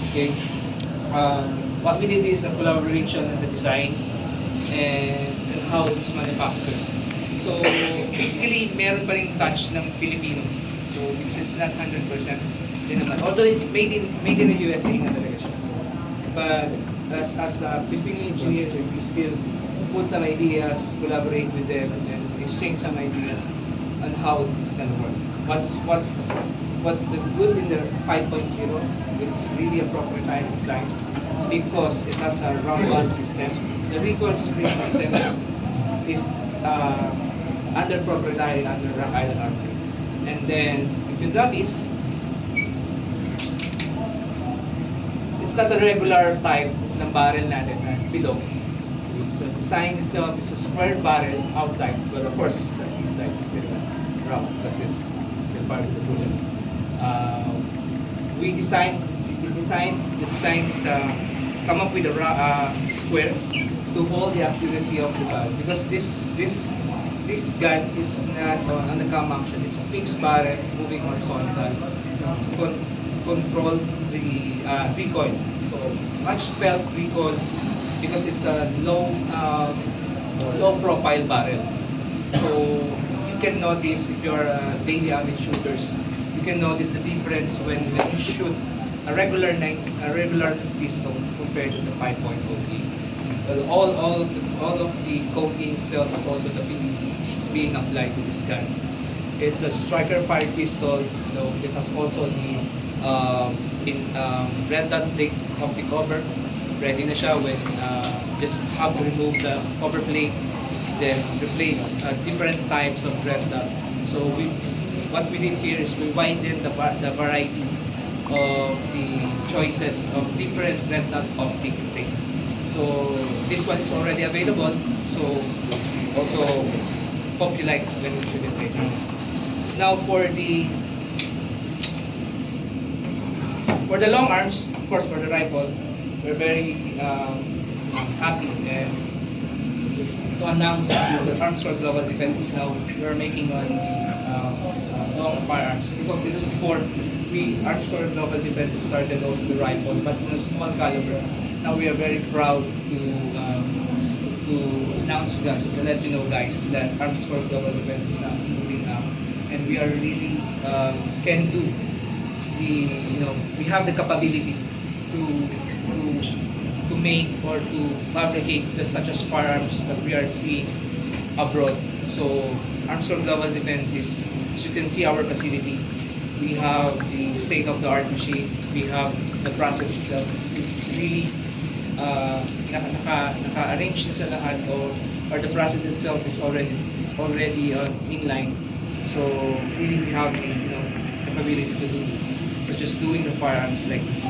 Okay. What we did is a collaboration in the design and how it's manufactured. So basically, meron pa rin touch ng Filipino. So because it's not 100% din naman. Although it's made in the USA na talaga siya. So, but as a Filipino engineer, we still put some ideas, collaborate with them, and exchange some ideas on how it's gonna work. What's the good in the 5.0? It's really a proprietary design because it has a round system. The recoil spring system is under proprietary under Rock Island Armory. And then if you notice, it's not a regular type ng barrel natin na below. So the design itself is a square barrel outside, but of course inside is still round because it's still part of the bullet. The design is come up with a square to hold the accuracy of the barrel because this gun is not on the cam action. It's a fixed barrel moving horizontal to control the recoil. So much felt recoil because it's a low profile barrel. So you can notice if you're daily average shooters, you can notice the difference when you shoot a regular pistol compared to the 5.0. Well, all of the coating itself is also the PDE is being applied to this gun. It's a striker fire pistol. You know, it has also the red dot take of the cover. Ready na siya when just have to remove the cover plate, then replace different types of red dot. So what we did here is we widened the variety of the choices of different red dot optic take. So this one is already available. So also hope you like when you shoot it later. Now for the long arms, of course for the rifle, we're very happy to announce that the Arms for Global Defense is now we're making on the long firearms. Because before, Arms for Global Defense started also the rifle, but in a small caliber. Now we are very proud to announce to guys, to let you know guys that Arms for Global Defense is now moving now, and we are really can do we have the capability to make or to fabricate such as firearms that we are seeing abroad. So Arms for Global Defense is, as you can see our facility, we have the state-of-the-art machine, we have the process itself. It's really naka-arrange na sa lahat or the process itself is already in line. So really we have the capability to do such as doing the firearms like this.